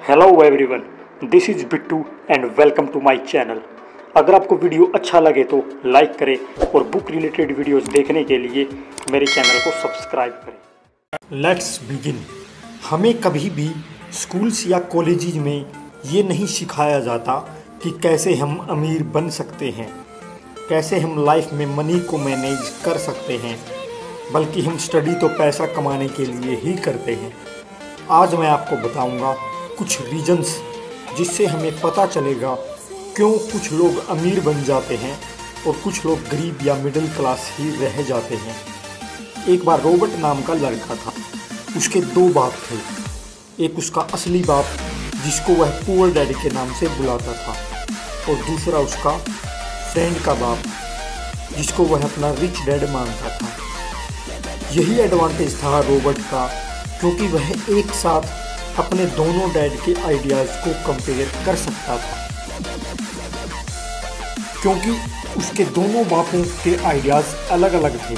Hello everyone, this is Bittu and welcome to my channel. अगर आपको video अच्छा लगे तो लाइक करें और बुक रिलेटेड वीडियोस देखने के लिए मेरे चैनल को सब्सक्राइब करें। Let's begin. हमें कभी भी स्कूल्स या कॉलेजेस में ये नहीं सिखाया जाता कि कैसे हम अमीर बन सकते हैं, कैसे हम लाइफ में मनी को मैनेज कर सकते हैं, बल्कि हम स्टडी तो पैसा कमाने के लिए ही करते हैं। आज मैं आपको बताऊंगा कुछ रीजंस जिससे हमें पता चलेगा क्यों कुछ लोग अमीर बन जाते हैं और कुछ लोग गरीब या मिडिल क्लास ही रह जाते हैं। एक बार रॉबर्ट नाम का लड़का था। उसके दो बाप थे। एक उसका असली बाप जिसको वह पुअर डैड के नाम से बुलाता था, और दूसरा उसका फ्रेंड का बाप जिसको वह अपना रिच डैड मानता था। यही एडवांटेज था रॉबर्ट का, क्योंकि वह एक साथ अपने दोनों डैड के आइडियाज़ को कंपेयर कर सकता था। क्योंकि उसके दोनों बापों के आइडियाज़ अलग अलग थे,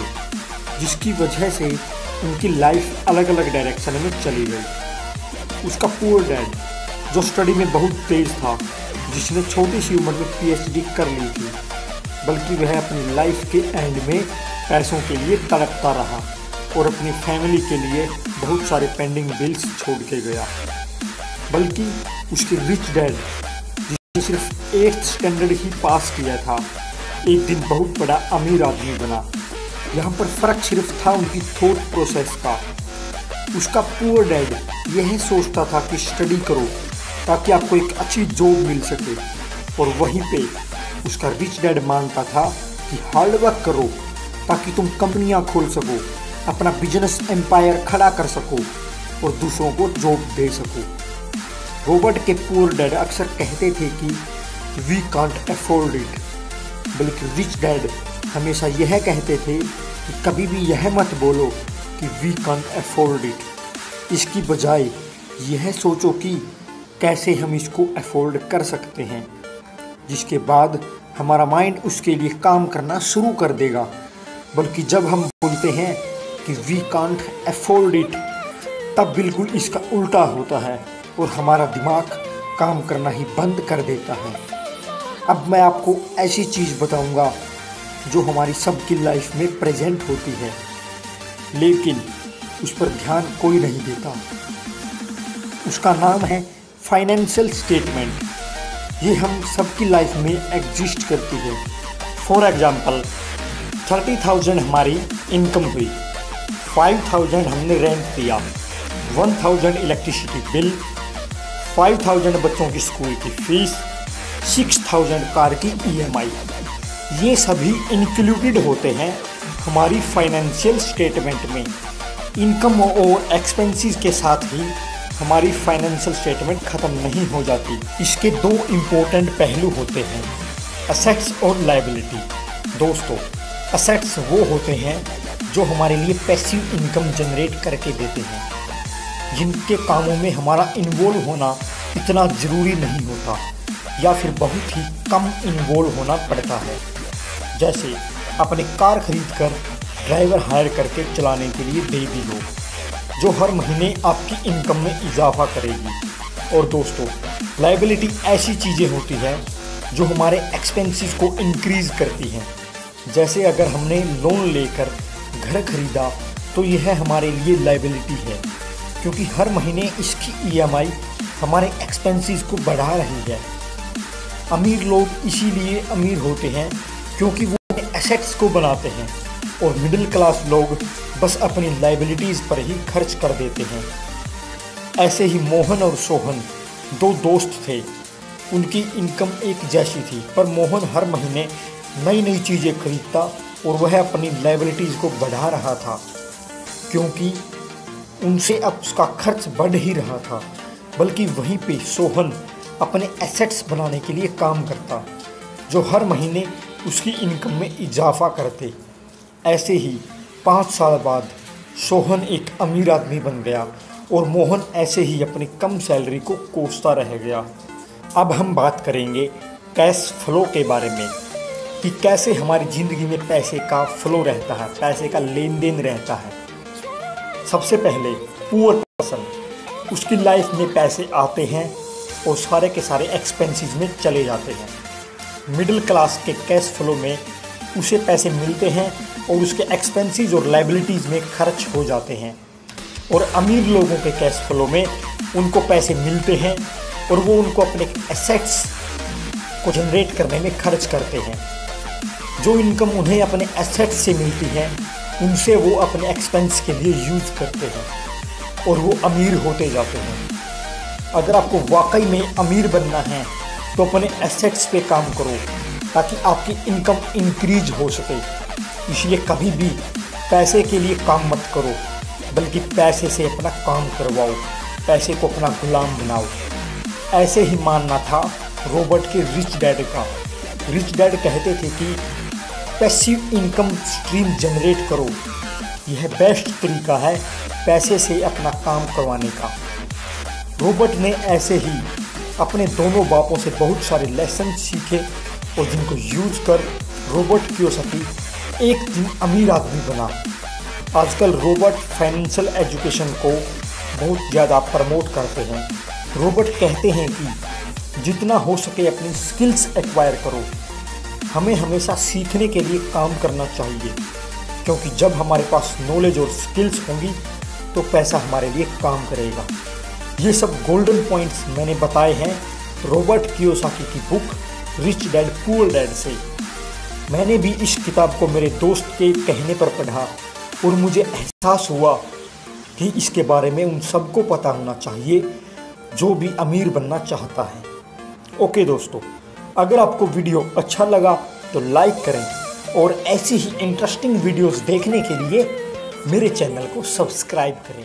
जिसकी वजह से उनकी लाइफ अलग अलग डायरेक्शन में चली गई। उसका पुअर डैड जो स्टडी में बहुत तेज़ था, जिसने छोटी सी उम्र में PhD कर ली थी, बल्कि वह अपनी लाइफ के एंड में पैसों के लिए तड़पता रहा और अपनी फैमिली के लिए बहुत सारे पेंडिंग बिल्स छोड़ के गया। बल्कि उसके रिच डैड जिसने सिर्फ 8th स्टैंडर्ड ही पास किया था, एक दिन बहुत बड़ा अमीर आदमी बना। यहाँ पर फ़र्क सिर्फ था उनकी थॉट प्रोसेस का। उसका पुअर डैड यह सोचता था कि स्टडी करो ताकि आपको एक अच्छी जॉब मिल सके, और वहीं पे उसका रिच डैड मानता था कि हार्ड वर्क करो ताकि तुम कंपनियाँ खोल सको, अपना बिजनेस एम्पायर खड़ा कर सको और दूसरों को जॉब दे सको। रॉबर्ट के पुअर डैड अक्सर कहते थे कि वी कांट अफोर्ड इट, बल्कि रिच डैड हमेशा यह कहते थे कि कभी भी यह मत बोलो कि वी कांट अफोर्ड इट। इसकी बजाय यह सोचो कि कैसे हम इसको अफोर्ड कर सकते हैं, जिसके बाद हमारा माइंड उसके लिए काम करना शुरू कर देगा। बल्कि जब हम बोलते हैं कि वी कांट अफोर्ड इट, तब बिल्कुल इसका उल्टा होता है और हमारा दिमाग काम करना ही बंद कर देता है। अब मैं आपको ऐसी चीज़ बताऊंगा जो हमारी सबकी लाइफ में प्रेजेंट होती है, लेकिन उस पर ध्यान कोई नहीं देता। उसका नाम है फाइनेंशियल स्टेटमेंट। ये हम सबकी लाइफ में एग्जिस्ट करती है। फॉर एग्जाम्पल, 30,000 हमारी इनकम हुई, 5,000 हमने रेंट दिया, 1,000 इलेक्ट्रिसिटी बिल, 5,000 बच्चों की स्कूल की फीस, 6,000 कार की EMI। ये सभी इंक्लूडेड होते हैं हमारी फाइनेंशियल स्टेटमेंट में। इनकम और एक्सपेंसेस के साथ ही हमारी फाइनेंशियल स्टेटमेंट ख़त्म नहीं हो जाती। इसके दो इम्पोर्टेंट पहलू होते हैं, असेट्स और लायबिलिटी। दोस्तों, असेट्स वो होते हैं जो हमारे लिए पैसिव इनकम जनरेट करके देते हैं, जिनके कामों में हमारा इन्वॉल्व होना इतना ज़रूरी नहीं होता या फिर बहुत ही कम इन्वॉल्व होना पड़ता है। जैसे अपने कार खरीदकर ड्राइवर हायर करके चलाने के लिए दे दी लो, जो हर महीने आपकी इनकम में इजाफा करेगी। और दोस्तों, लायबिलिटी ऐसी चीज़ें होती हैं जो हमारे एक्सपेंसेस को इंक्रीज़ करती हैं। जैसे अगर हमने लोन लेकर घर खरीदा तो यह हमारे लिए लायबिलिटी है, क्योंकि हर महीने इसकी EMI हमारे एक्सपेंसेस को बढ़ा रही है। अमीर लोग इसीलिए अमीर होते हैं क्योंकि वो एसेट्स को बनाते हैं, और मिडिल क्लास लोग बस अपनी लायबिलिटीज़ पर ही खर्च कर देते हैं। ऐसे ही मोहन और सोहन दो दोस्त थे। उनकी इनकम एक जैसी थी, पर मोहन हर महीने नई नई चीज़ें खरीदता और वह अपनी लायबिलिटीज़ को बढ़ा रहा था, क्योंकि उनसे अब उसका खर्च बढ़ ही रहा था। बल्कि वहीं पे सोहन अपने एसेट्स बनाने के लिए काम करता, जो हर महीने उसकी इनकम में इजाफा करते। ऐसे ही 5 साल बाद सोहन एक अमीर आदमी बन गया और मोहन ऐसे ही अपनी कम सैलरी को कोसता रह गया। अब हम बात करेंगे कैश फ्लो के बारे में, कि कैसे हमारी ज़िंदगी में पैसे का फ्लो रहता है, पैसे का लेन देन रहता है। सबसे पहले पुअर पर्सन, उसकी लाइफ में पैसे आते हैं और सारे के सारे एक्सपेंसेस में चले जाते हैं। मिडिल क्लास के कैश फ्लो में उसे पैसे मिलते हैं और उसके एक्सपेंसेस और लायबिलिटीज़ में खर्च हो जाते हैं, और अमीर लोगों के कैश फ्लो में उनको पैसे मिलते हैं और वो उनको अपने एसेट्स को जनरेट करने में खर्च करते हैं। जो इनकम उन्हें अपने एसेट्स से मिलती है उनसे वो अपने एक्सपेंस के लिए यूज़ करते हैं और वो अमीर होते जाते हैं। अगर आपको वाकई में अमीर बनना है तो अपने एसेट्स पे काम करो ताकि आपकी इनकम इंक्रीज हो सके। इसलिए कभी भी पैसे के लिए काम मत करो, बल्कि पैसे से अपना काम करवाओ, पैसे को अपना गुलाम बनाओ। ऐसे ही मानना था रॉबर्ट के रिच डैड का। रिच डैड कहते थे कि पैसिव इनकम स्ट्रीम जनरेट करो, यह बेस्ट तरीका है पैसे से अपना काम करवाने का। रॉबर्ट ने ऐसे ही अपने दोनों बापों से बहुत सारे लेसन सीखे और जिनको यूज कर रॉबर्ट कियोसाकी एक दिन अमीर आदमी बना। आजकल रॉबर्ट फाइनेंशियल एजुकेशन को बहुत ज़्यादा प्रमोट करते हैं। रॉबर्ट कहते हैं कि जितना हो सके अपनी स्किल्स एक्वायर करो। हमें हमेशा सीखने के लिए काम करना चाहिए, क्योंकि जब हमारे पास नॉलेज और स्किल्स होंगी तो पैसा हमारे लिए काम करेगा। ये सब गोल्डन पॉइंट्स मैंने बताए हैं रॉबर्ट कियोसाकी की book rich dad poor dad से। मैंने भी इस किताब को मेरे दोस्त के कहने पर पढ़ा और मुझे एहसास हुआ कि इसके बारे में उन सबको पता होना चाहिए जो भी अमीर बनना चाहता है। ओके दोस्तों, अगर आपको वीडियो अच्छा लगा तो लाइक करें और ऐसी ही इंटरेस्टिंग वीडियोस देखने के लिए मेरे चैनल को सब्सक्राइब करें।